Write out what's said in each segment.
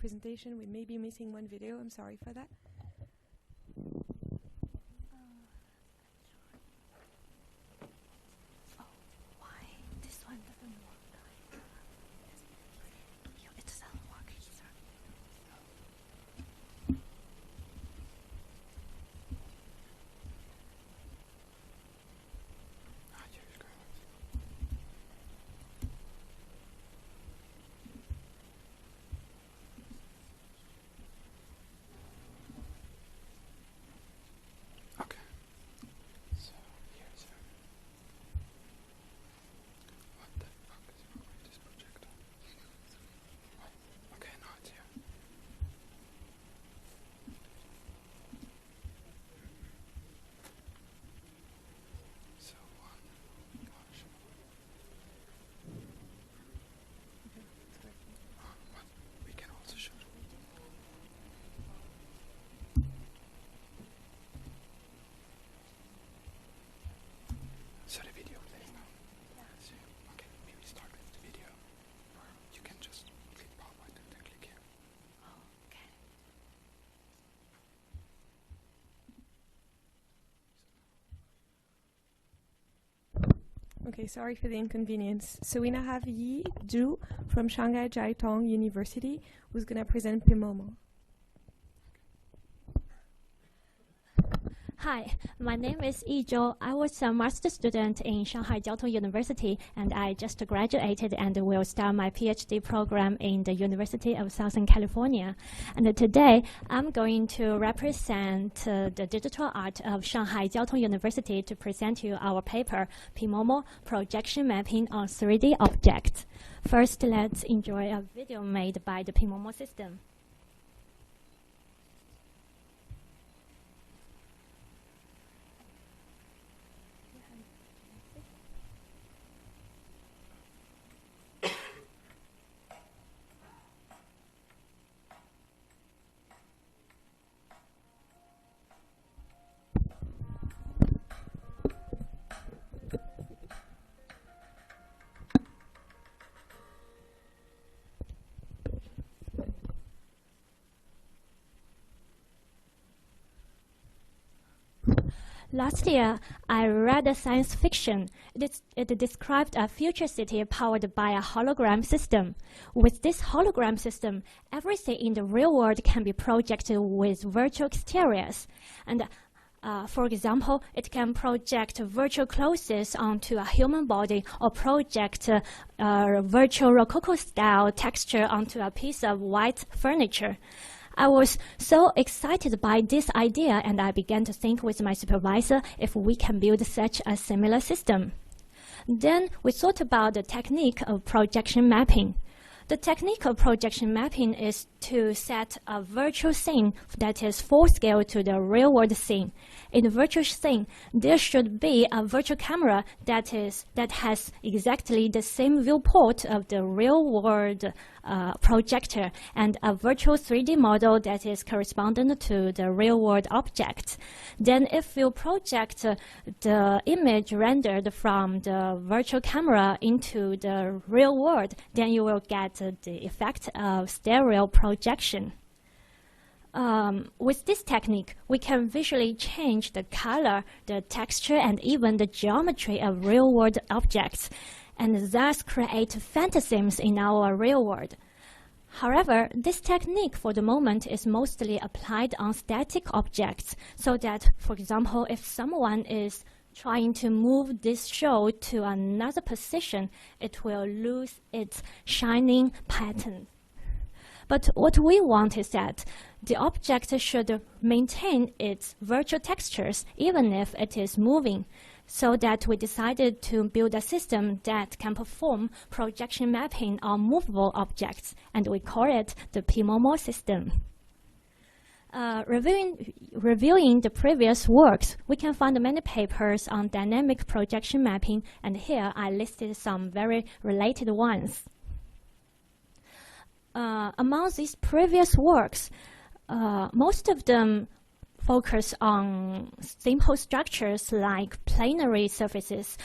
presentation. We may be missing one video. I'm sorry for that. So the video playing now. Yeah. So, okay, maybe start with the video. Or you can just click PowerPoint and then click here. Oh, okay. Okay, sorry for the inconvenience. So we now have Zhou from Shanghai Jiaotong University, who's going to present Pmomo. Hi, my name is Zhou. I was a master student in Shanghai Jiaotong University, and I just graduated and will start my PhD program in the University of Southern California. And today, I'm going to represent the digital art of Shanghai Jiaotong University to present you our paper, Pmomo, Projection Mapping on 3D Objects. First, let's enjoy a video made by the Pmomo system. Last year, I read a science fiction. It described a future city powered by a hologram system. With this hologram system, everything in the real world can be projected with virtual exteriors. And for example, it can project virtual clothes onto a human body or project virtual Rococo-style texture onto a piece of white furniture. I was so excited by this idea, and I began to think with my supervisor if we can build such a similar system. Then we thought about the technique of projection mapping. The technique of projection mapping is to set a virtual scene that is full scale to the real world scene. In the virtual scene, there should be a virtual camera that has exactly the same viewport of the real world projector and a virtual 3D model that is correspondent to the real world object. Then if you project the image rendered from the virtual camera into the real world, then you will get the effect of stereo projection. With this technique, we can visually change the color, the texture, and even the geometry of real-world objects, and thus create phantasms in our real world. However, this technique for the moment is mostly applied on static objects, so that, for example, if someone is trying to move this show to another position, it will lose its shining pattern. But what we want is that the object should maintain its virtual textures even if it is moving, so that we decided to build a system that can perform projection mapping on movable objects, and we call it the Pmomo system. Reviewing the previous works, we can find many papers on dynamic projection mapping, and here I listed some very related ones. Among these previous works, most of them focus on simple structures like planary surfaces,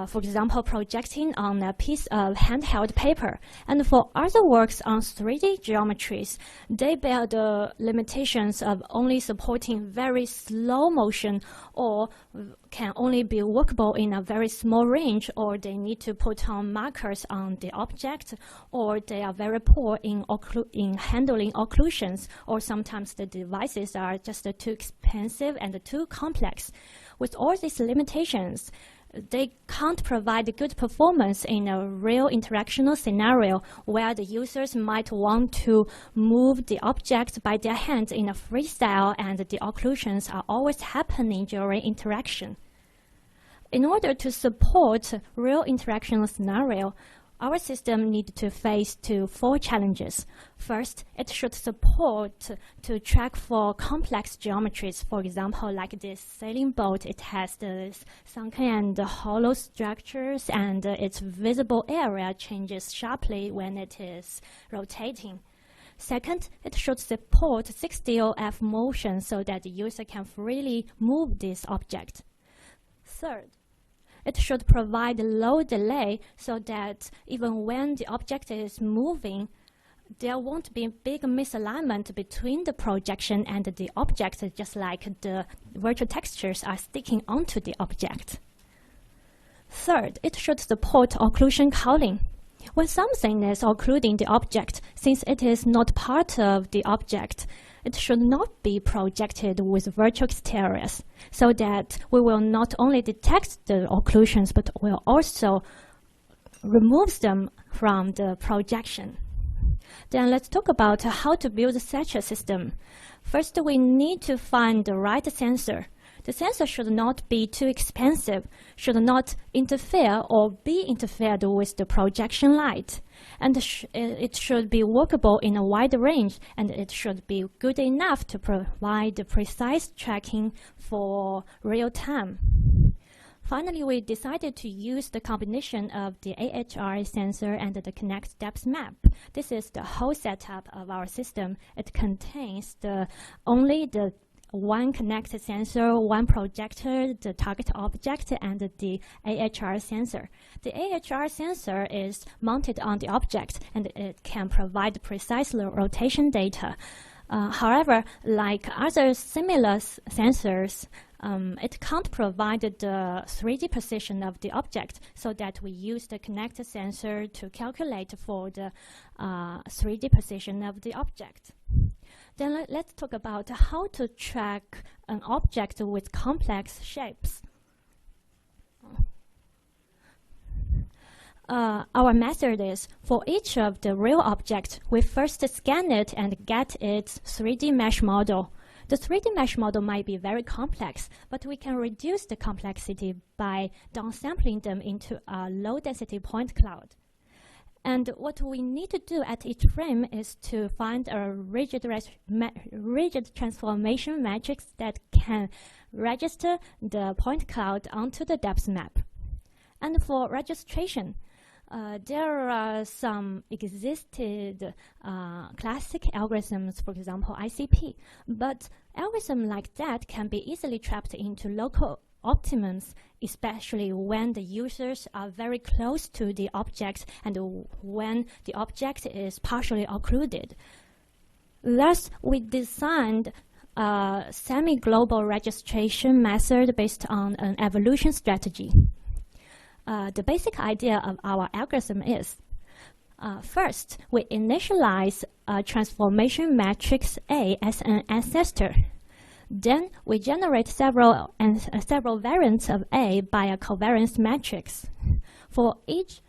for example, projecting on a piece of handheld paper. And for other works on 3D geometries, they bear the limitations of only supporting very slow motion, or can only be workable in a very small range, or they need to put on markers on the object, or they are very poor in handling occlusions, or sometimes the devices are just too expensive and too complex. With all these limitations, they can't provide good performance in a real interactional scenario where the users might want to move the object by their hands in a freestyle and the occlusions are always happening during interaction. In order to support real interactional scenario, our system needs to face 4 challenges. First, it should support to track for complex geometries. For example, like this sailing boat, it has the sunken and hollow structures, and its visible area changes sharply when it is rotating. Second, it should support 6DOF motion so that the user can freely move this object. Third, it should provide low delay so that even when the object is moving, there won't be a big misalignment between the projection and the object, just like the virtual textures are sticking onto the object. Third, it should support occlusion culling. When something is occluding the object, since it is not part of the object, it should not be projected with virtual exteriors, so that we will not only detect the occlusions, but will also remove them from the projection. Then let's talk about how to build such a system. First, we need to find the right sensor. The sensor should not be too expensive, should not interfere or be interfered with the projection light. And it should be workable in a wide range, and it should be good enough to provide precise tracking for real time. Finally, we decided to use the combination of the AHR sensor and the Connect depth map. This is the whole setup of our system. It contains only the one connected sensor, one projector, the target object, and the AHR sensor. The AHR sensor is mounted on the object, and it can provide precise rotation data. However, like other similar sensors, it can't provide the 3D position of the object, so that we use the connected sensor to calculate for the 3D position of the object. Then let's talk about how to track an object with complex shapes. Our method is, for each of the real objects, we first scan it and get its 3D mesh model. The 3D mesh model might be very complex, but we can reduce the complexity by downsampling them into a low-density point cloud. And what we need to do at each frame is to find a rigid transformation matrix that can register the point cloud onto the depth map. And for registration, there are some existed classic algorithms, for example, ICP, but algorithms like that can be easily trapped into local optimums, especially when the users are very close to the object and when the object is partially occluded. Thus, we designed a semi-global registration method based on an evolution strategy. The basic idea of our algorithm is, first, we initialize a transformation matrix A as an ancestor. Then we generate several variants of A by a covariance matrix. For each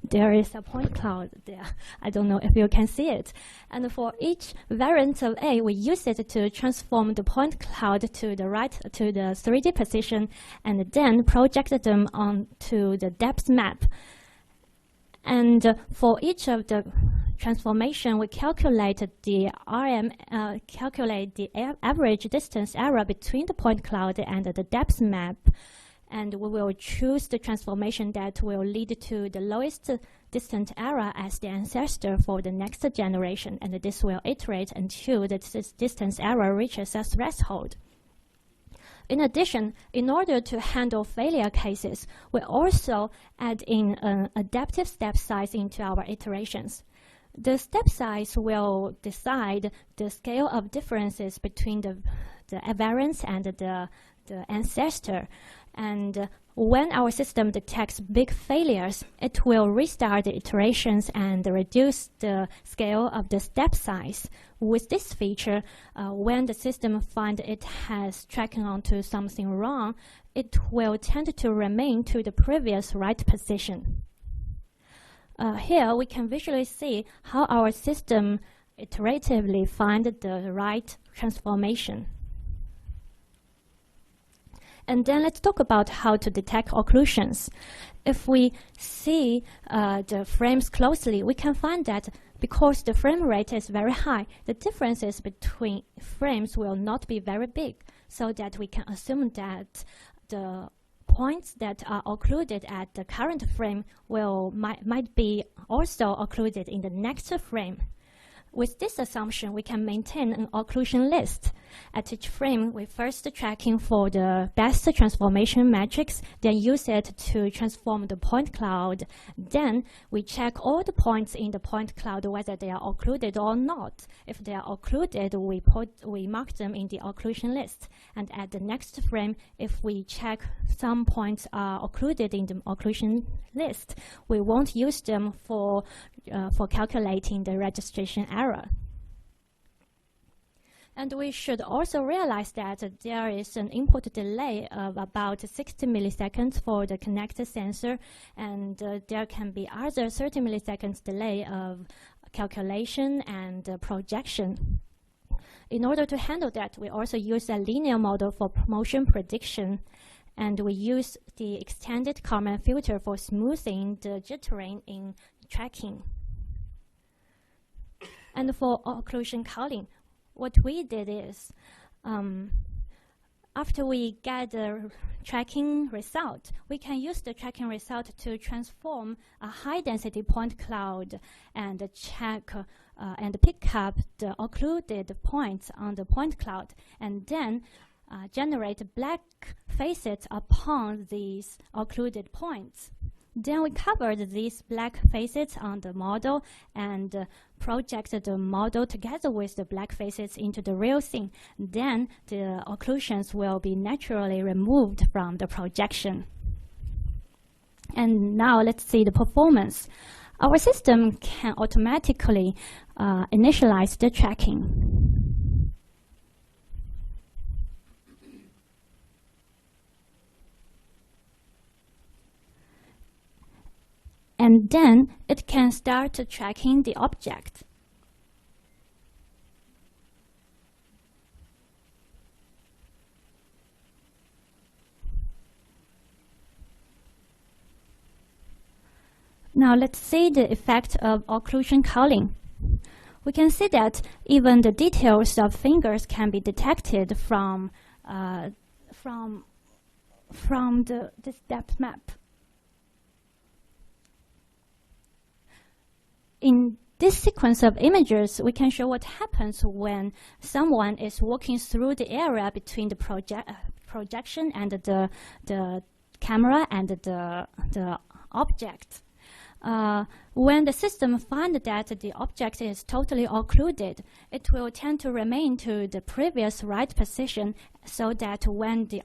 there is a point cloud there. I don't know if you can see it. And for each variant of A, we use it to transform the point cloud to the right to the 3D position, and then project them onto the depth map. And for each of the transformation, we calculate the average distance error between the point cloud and the depth map. and we will choose the transformation that will lead to the lowest distant error as the ancestor for the next generation, and this will iterate until the distance error reaches a threshold. In addition, in order to handle failure cases, we also add in an adaptive step size into our iterations. The step size will decide the scale of differences between the variance and the ancestor. And when our system detects big failures, it will restart the iterations and reduce the scale of the step size. With this feature, when the system finds it has tracking onto something wrong, it will tend to remain to the previous right position. Here we can visually see how our system iteratively finds the right transformation. And then let's talk about how to detect occlusions. If we see the frames closely, we can find that because the frame rate is very high, the differences between frames will not be very big, so that we can assume that the points that are occluded at the current frame might be also occluded in the next frame. With this assumption, we can maintain an occlusion list. At each frame, we first tracking for the best transformation matrix, then use it to transform the point cloud. Then we check all the points in the point cloud whether they are occluded or not. If they are occluded, we mark them in the occlusion list. And at the next frame, if we check some points are occluded in the occlusion list, we won't use them for calculating the registration error. And we should also realize that there is an input delay of about 60 milliseconds for the connected sensor, and there can be other 30 milliseconds delay of calculation and projection. In order to handle that, we also use a linear model for motion prediction, and we use the extended Kalman filter for smoothing the jittering in tracking. And for occlusion culling, what we did is, after we get the tracking result, we can use the tracking result to transform a high-density point cloud and check and pick up the occluded points on the point cloud, and then generate black facets upon these occluded points. Then we covered these black facets on the model and projected the model together with the black facets into the real scene. Then the occlusions will be naturally removed from the projection. And now let's see the performance. Our system can automatically initialize the tracking. And then it can start tracking the object. Now let's see the effect of occlusion culling. We can see that even the details of fingers can be detected from this depth map. In this sequence of images, we can show what happens when someone is walking through the area between the projection and the camera and the object. When the system finds that the object is totally occluded, it will tend to remain to the previous right position, so that when the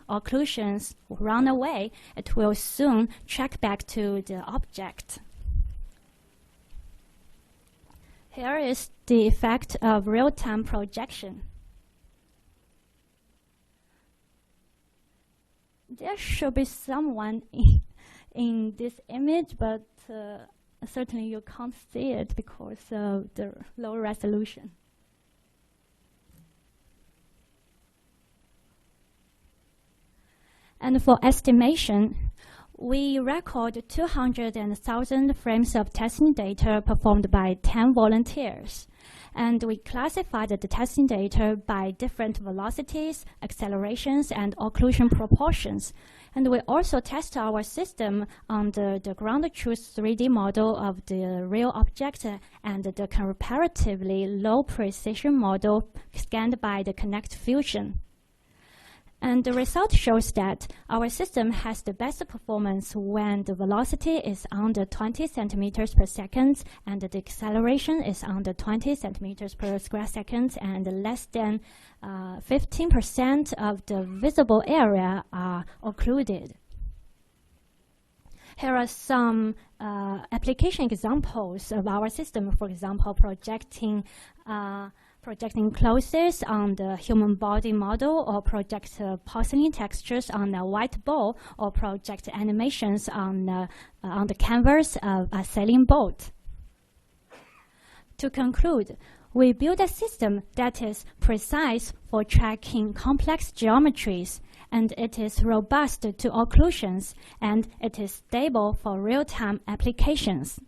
occlusions run away, it will soon track back to the object. Here is the effect of real-time projection. There should be someone in this image, but certainly you can't see it because of the low resolution. And for estimation, we record 200,000 frames of testing data performed by 10 volunteers. And we classified the testing data by different velocities, accelerations, and occlusion proportions. And we also test our system on the ground truth 3D model of the real object and the comparatively low precision model scanned by the Connect Fusion. And the result shows that our system has the best performance when the velocity is under 20 centimeters per second and the acceleration is under 20 centimeters per square second, and less than 15% of the visible area are occluded. Here are some application examples of our system. For example, projecting clothes on the human body model, or project porcelain textures on a white bowl, or project animations on the canvas of a sailing boat. To conclude, we build a system that is precise for tracking complex geometries, and it is robust to occlusions, and it is stable for real-time applications.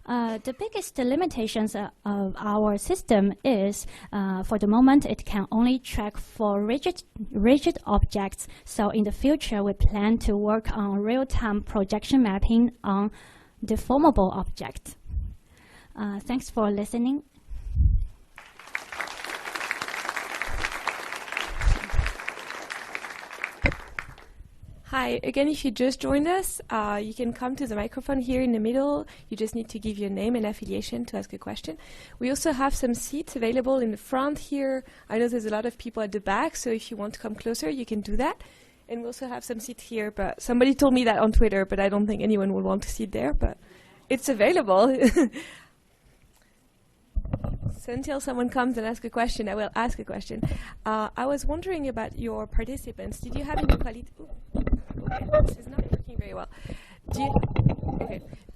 The biggest limitations of our system is, for the moment, it can only track for rigid objects. So in the future, we plan to work on real-time projection mapping on deformable objects. Thanks for listening. Hi, again, if you just joined us, you can come to the microphone here in the middle. You just need to give your name and affiliation to ask a question. We also have some seats available in the front here. I know there's a lot of people at the back, so if you want to come closer, you can do that. And we also have some seats here, but somebody told me that on Twitter, but I don't think anyone will want to sit there, but it's available. So until someone comes and asks a question, I will ask a question. I was wondering about your participants. Did you have any quality? Okay, this is not working very well.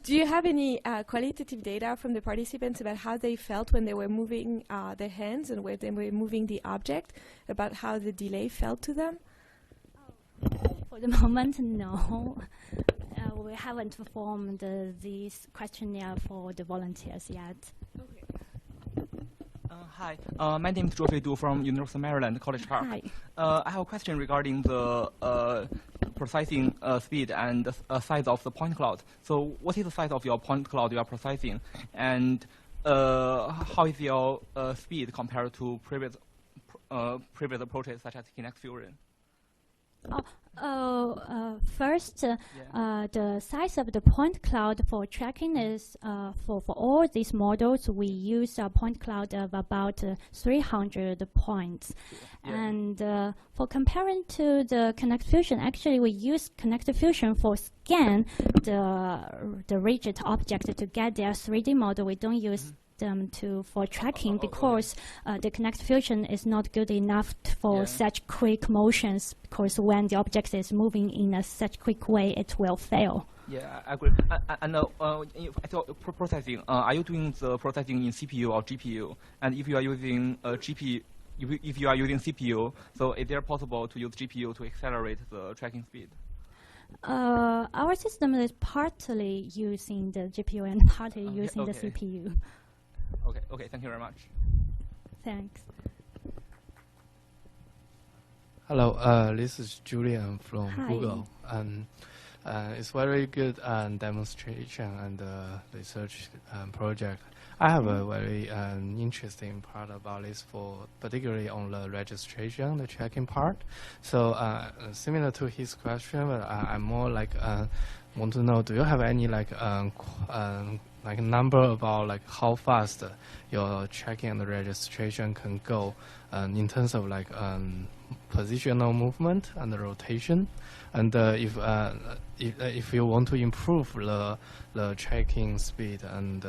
Do you have any qualitative data from the participants about how they felt when they were moving their hands and when they were moving the object, about how the delay felt to them? For the moment, no. We haven't performed this questionnaire for the volunteers yet. Okay. Hi, my name is Zhou from University of Maryland, College Park. Hi. I have a question regarding the processing speed and size of the point cloud. So what is the size of your point cloud you are processing? And how is your speed compared to previous approaches such as Connect Fusion? First, the size of the point cloud for tracking is, for all these models, we use a point cloud of about 300 points. Yeah. And for comparing to the Connect Fusion, actually we use Connect Fusion for scan the rigid object to get their 3D model. We don't use them for tracking because the Connect Fusion is not good enough for such quick motions, because when the object is moving in such quick way, it will fail. Yeah, I agree. And processing, are you doing the processing in CPU or GPU? And if you are using GPU, if you are using CPU, so is it possible to use GPU to accelerate the tracking speed? Our system is partly using the GPU and partly using the CPU. Okay, thank you very much. Thanks. Hello, this is Julian from Hi. Google. It's very good demonstration and research project. I have a very interesting part about this, particularly on the registration, the checking part. So similar to his question, but I'm more like want to know, do you have any like number about like how fast your checking and the registration can go in terms of like positional movement and the rotation, and if you want to improve the checking speed and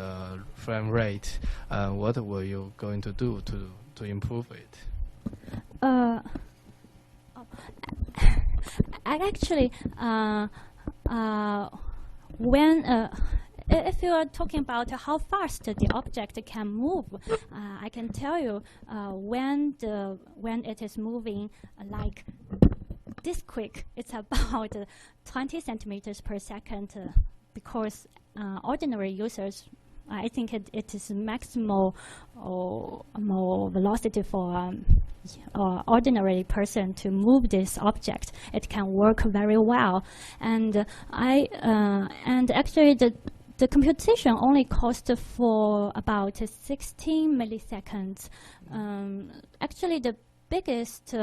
frame rate, what were you going to do to improve it? Actually, if you are talking about how fast the object can move, I can tell you when it is moving like this quick. It's about 20 centimeters per second because ordinary users, I think it is maximal more velocity for ordinary person to move this object. It can work very well, and actually the computation only cost for about 16 milliseconds. Actually, the biggest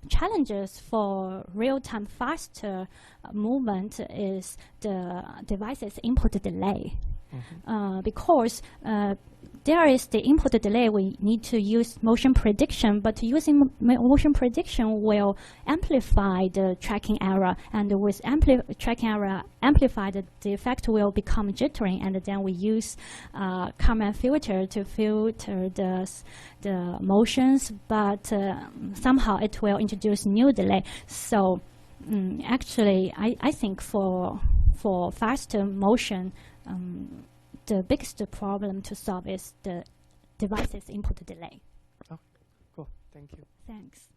challenges for real-time faster movement is the device's input delay. Because there is the input delay, we need to use motion prediction, but using motion prediction will amplify the tracking error, and with tracking error amplified, the effect will become jittering, and then we use Kalman filter to filter the motions, but somehow it will introduce new delay. So actually, I think for faster motion, the biggest problem to solve is the device's input delay. Oh, cool. Thank you. Thanks.